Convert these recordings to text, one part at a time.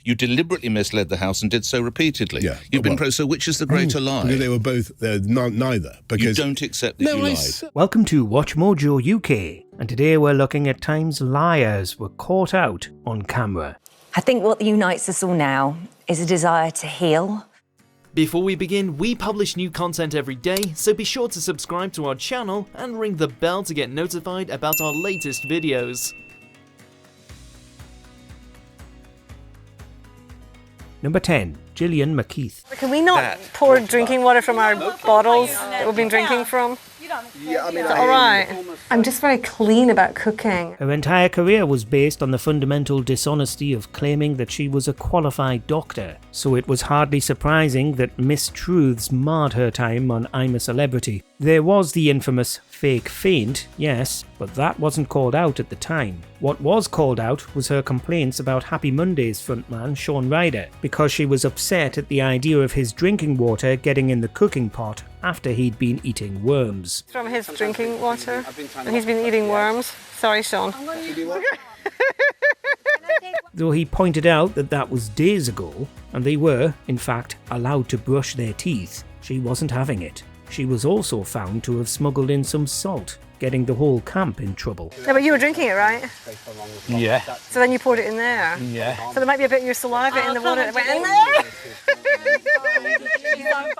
You deliberately misled the House and did so repeatedly. Yeah, You've been so which is the greater lie? They were both neither. Because you don't accept that you lied. Welcome to WatchMojo UK, and today we're looking at times liars were caught out on camera. I think what unites us all now is a desire to heal. Before we begin, we publish new content every day, so be sure to subscribe to our channel and ring the bell to get notified about our latest videos. Number 10. Gillian McKeith. Can we not pour drinking water from our bottles that we've been drinking from? Yeah, I mean, is that all right? I'm just very clean about cooking. Her entire career was based on the fundamental dishonesty of claiming that she was a qualified doctor, so it was hardly surprising that mistruths marred her time on I'm a Celebrity. There was the infamous fake faint, yes, but that wasn't called out at the time. What was called out was her complaints about Happy Mondays frontman Shaun Ryder, because she was upset at the idea of his drinking water getting in the cooking pot after he'd been eating worms. From his drinking water, and he's been eating worms. Sorry, Shaun. Though he pointed out that that was days ago, and they were, in fact, allowed to brush their teeth, she wasn't having it. She was also found to have smuggled in some salt, getting the whole camp in trouble. No, but you were drinking it, right? Yeah. So then you poured it in there? Yeah. So there might be a bit of your saliva in the water that went in there?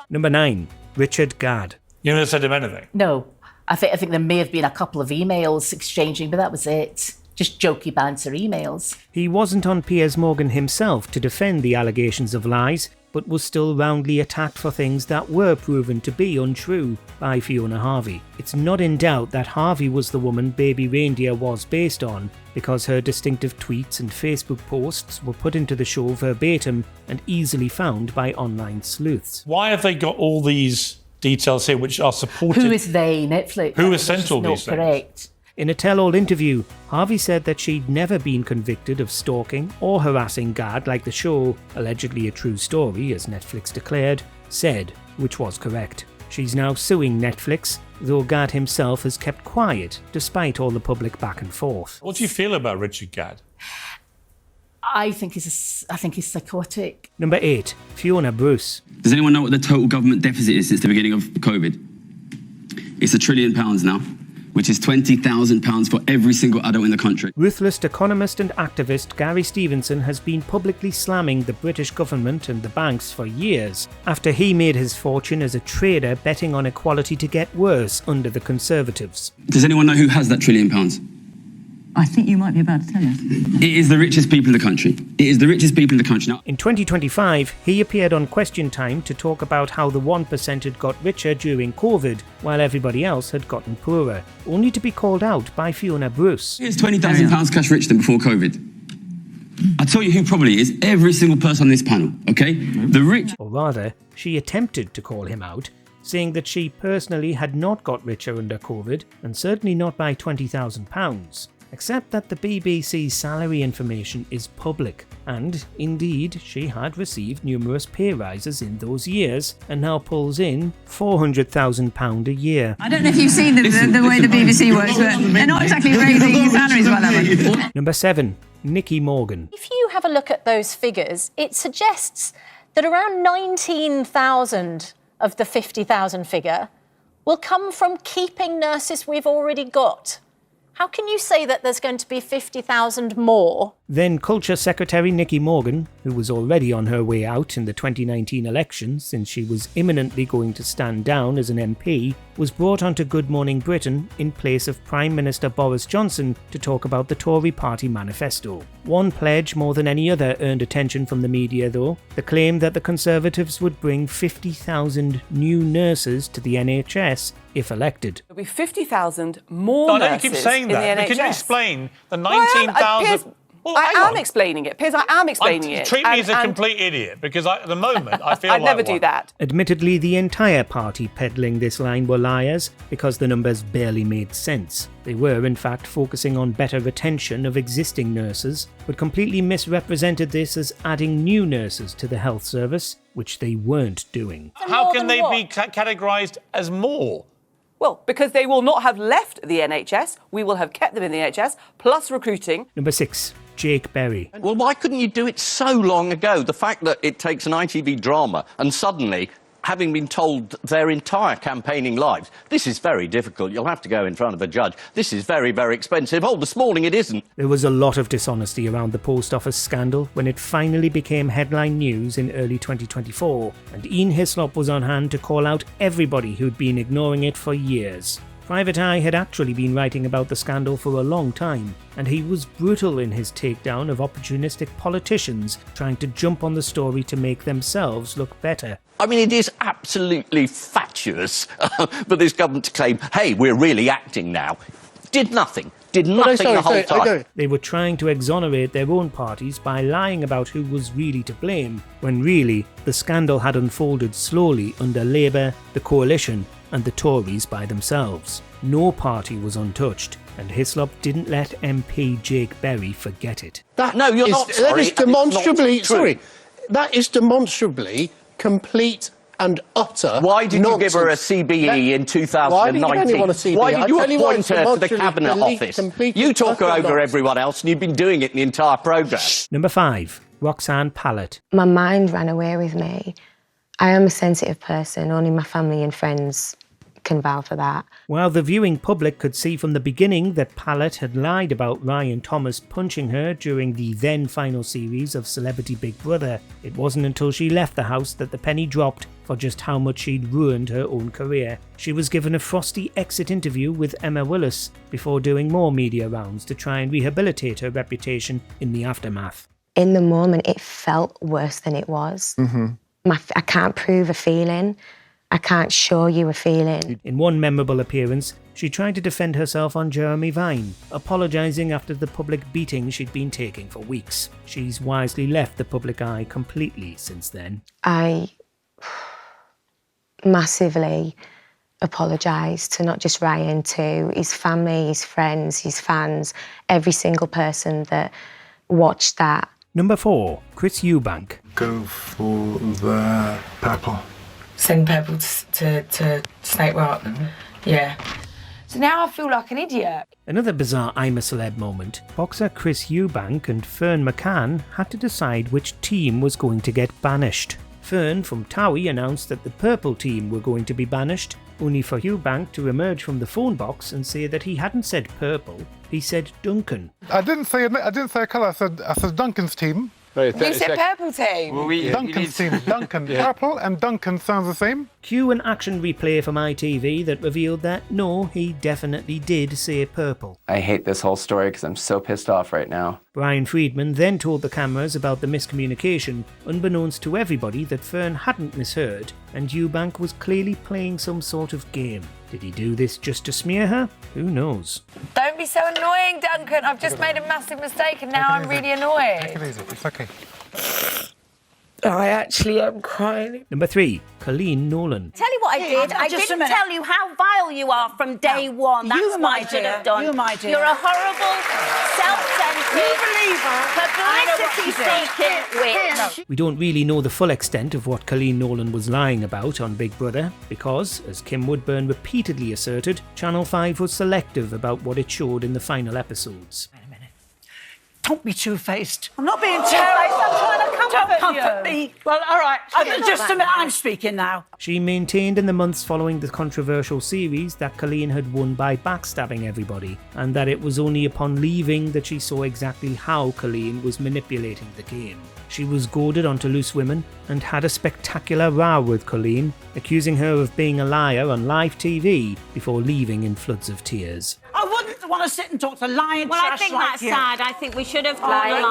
Number 9. Richard Gadd. You never said him anything? No. I think there may have been a couple of emails exchanging, but that was it. Just jokey banter emails. He wasn't on Piers Morgan himself to defend the allegations of lies, but was still roundly attacked for things that were proven to be untrue by Fiona Harvey. It's not in doubt that Harvey was the woman Baby Reindeer was based on, because her distinctive tweets and Facebook posts were put into the show verbatim and easily found by online sleuths. Why have they got all these details here which are supported? Who is they? Netflix? Who has sent all Not these things? correct. In a tell-all interview, Harvey said that she'd never been convicted of stalking or harassing Gadd like the show, allegedly a true story as Netflix declared, said, which was correct. She's now suing Netflix, though Gadd himself has kept quiet despite all the public back and forth. What do you feel about Richard Gadd? I think he's psychotic. Number 8. Fiona Bruce. Does anyone know what the total government deficit is since the beginning of COVID? It's £1 trillion now, which is £20,000 for every single adult in the country. Ruthless economist and activist Gary Stevenson has been publicly slamming the British government and the banks for years, after he made his fortune as a trader betting on equality to get worse under the Conservatives. Does anyone know who has that £1 trillion? I think you might be about to tell us. It is the richest people in the country. It is the richest people in the country. Now, In 2025, he appeared on Question Time to talk about how the 1% had got richer during COVID, while everybody else had gotten poorer, only to be called out by Fiona Bruce. here's £20,000 cash richer than before COVID. I tell you who probably is. Every single person on this panel, okay? The rich... Or rather, she attempted to call him out, saying that she personally had not got richer under COVID, and certainly not by £20,000. Except that the BBC's salary information is public, and indeed she had received numerous pay rises in those years and now pulls in £400,000 a year. I don't know if you've seen the way the BBC works, but they're not exactly raising salaries by that much. Number 7. Nikki Morgan. If you have a look at those figures, it suggests that around 19,000 of the 50,000 figure will come from keeping nurses we've already got. How can you say that there's going to be 50,000 more? Then Culture Secretary Nikki Morgan, who was already on her way out in the 2019 election since she was imminently going to stand down as an MP, was brought onto Good Morning Britain in place of Prime Minister Boris Johnson to talk about the Tory party manifesto. One pledge more than any other earned attention from the media though, the claim that the Conservatives would bring 50,000 new nurses to the NHS if elected. There'll be 50,000 more nurses you keep saying in the that, NHS. but can you explain the 19,000... Well, I am explaining it. Piers, I am explaining it. Treat me as a complete idiot, because at the moment I feel I'd never do that. Admittedly, the entire party peddling this line were liars, because the numbers barely made sense. They were, in fact, focusing on better retention of existing nurses, but completely misrepresented this as adding new nurses to the health service, which they weren't doing. How can they be categorised as more? Well, because they will not have left the NHS, we will have kept them in the NHS, plus recruiting. Number 6. Jake Berry. Well, why couldn't you do it so long ago? The fact that it takes an ITV drama and suddenly, having been told their entire campaigning lives, this is very difficult, you'll have to go in front of a judge, this is very, very expensive, oh, this morning it isn't. There was a lot of dishonesty around the post office scandal when it finally became headline news in early 2024, and Ian Hislop was on hand to call out everybody who'd been ignoring it for years. Private Eye had actually been writing about the scandal for a long time, and he was brutal in his takedown of opportunistic politicians trying to jump on the story to make themselves look better. I mean, it is absolutely fatuous for this government to claim, hey, we're really acting now. Did nothing the whole time. They were trying to exonerate their own parties by lying about who was really to blame, when really, the scandal had unfolded slowly under Labour, the Coalition, and the Tories by themselves. No party was untouched, and Hislop didn't let MP Jake Berry forget it. That is demonstrably complete and utter Why did nonsense. you give her a CBE in 2019? Why did you appoint her to the Cabinet Office? You talk her over everyone else, and you've been doing it in the entire programme. Number 5. Roxanne Pallett. My mind ran away with me. I am a sensitive person, only my family and friends can vouch for that. While the viewing public could see from the beginning that Pallett had lied about Ryan Thomas punching her during the then final series of Celebrity Big Brother, it wasn't until she left the house that the penny dropped for just how much she'd ruined her own career. She was given a frosty exit interview with Emma Willis before doing more media rounds to try and rehabilitate her reputation in the aftermath. In the moment, it felt worse than it was. I can't prove a feeling. I can't show you a feeling. In one memorable appearance, she tried to defend herself on Jeremy Vine, apologising after the public beating she'd been taking for weeks. She's wisely left the public eye completely since then. I massively apologise to not just Ryan, to his family, his friends, his fans, every single person that watched that. Number 4. Chris Eubank. Go for the purple. Send purple to Snake Rock. Yeah. So now I feel like an idiot. Another bizarre I'm a Celeb moment. Boxer Chris Eubank and Fern McCann had to decide which team was going to get banished. Fern from Towie announced that the purple team were going to be banished, only for Eubank to emerge from the phone box and say that he hadn't said purple, he said Duncan. I didn't say a colour, I said Duncan's team. You said purple team. Well, Duncan's team. Duncan. Yeah. Purple and Duncan sounds the same. Cue an action replay from ITV that revealed that no, he definitely did say purple. I hate this whole story because I'm so pissed off right now. Brian Friedman then told the cameras about the miscommunication, unbeknownst to everybody that Fern hadn't misheard, and Eubank was clearly playing some sort of game. Did he do this just to smear her? Who knows? Don't be so annoying, Duncan. I've just made a massive mistake and now I'm really annoyed. Take it easy, it's okay. I actually am crying. Number 3. Coleen Nolan. Tell you what I did. I didn't tell you how vile you are from day one. That's what I should have done. You're a horrible, self-centered, publicity-seeking witch. We don't really know the full extent of what Coleen Nolan was lying about on Big Brother because, as Kim Woodburn repeatedly asserted, Channel 5 was selective about what it showed in the final episodes. Don't be two-faced. I'm not being two-faced. I'm trying to comfort me. Well, all right. Just a minute. I'm speaking now. She maintained in the months following the controversial series that Coleen had won by backstabbing everybody, and that it was only upon leaving that she saw exactly how Coleen was manipulating the game. She was goaded onto loose women and had a spectacular row with Coleen, accusing her of being a liar on live TV before leaving in floods of tears. I wouldn't want to sit and talk to lying Well, I think that's sad. I think we should have lying.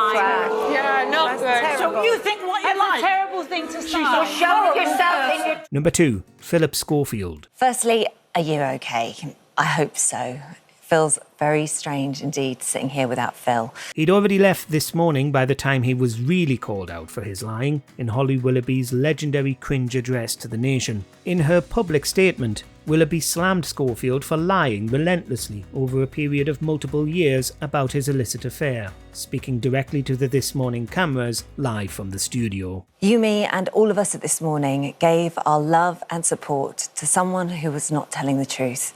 Yeah, not good. So you think what you like? That's a terrible thing to say. You're showing yourself in your... Number 2. Phillip Schofield. Firstly, are you okay? I hope so. Feels very strange indeed sitting here without Phil. He'd already left this morning by the time he was really called out for his lying in Holly Willoughby's legendary cringe address to the nation. In her public statement, Willoughby slammed Schofield for lying relentlessly over a period of multiple years about his illicit affair, speaking directly to the This Morning cameras live from the studio. You, me and all of us at This Morning gave our love and support to someone who was not telling the truth.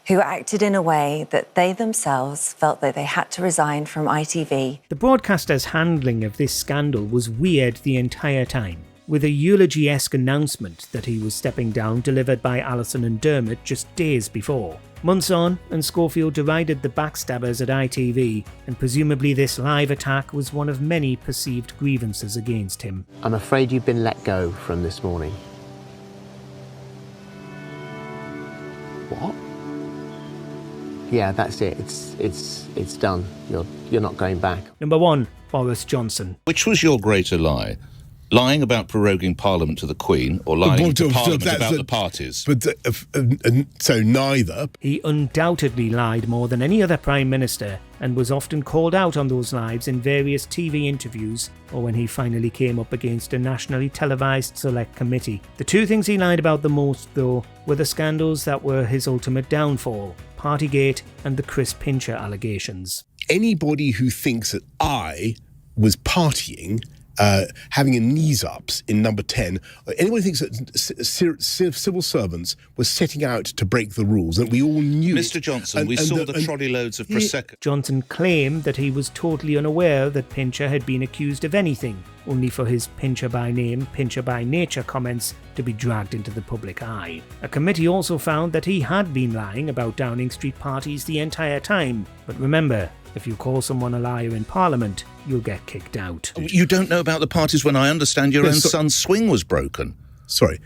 who acted in a way that they themselves felt that they had to resign from ITV. The broadcaster's handling of this scandal was weird the entire time, with a eulogy-esque announcement that he was stepping down delivered by Alison and Dermot just days before. Months on, and Schofield derided the backstabbers at ITV, and presumably this live attack was one of many perceived grievances against him. I'm afraid you've been let go from this morning. What? Yeah, that's it. It's done. You're not going back. Number 1, Boris Johnson. Which was your greater lie? Lying about proroguing Parliament to the Queen, or lying to Parliament about the parties? But so neither. He undoubtedly lied more than any other Prime Minister, and was often called out on those lies in various TV interviews, or when he finally came up against a nationally televised select committee. The two things he lied about the most, though, were the scandals that were his ultimate downfall: Partygate and the Chris Pincher allegations. Anybody who thinks that I was partying, having a knees-ups in number 10, anybody thinks that civil servants were setting out to break the rules, and we all knew Mr. Johnson, we saw the trolley loads of Prosecco. Johnson claimed that he was totally unaware that Pincher had been accused of anything, only for his Pincher by name, Pincher by nature comments to be dragged into the public eye. A committee also found that he had been lying about Downing Street parties the entire time, but remember, if you call someone a liar in Parliament, you'll get kicked out. You don't know about the parties when I understand your own son's swing was broken. Sorry.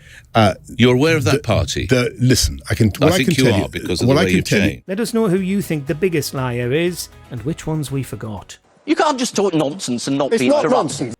You're aware of that party? Listen, I think you are, because of the way you've changed. Let us know who you think the biggest liar is, and which ones we forgot. You can't just talk nonsense and not be interrupted.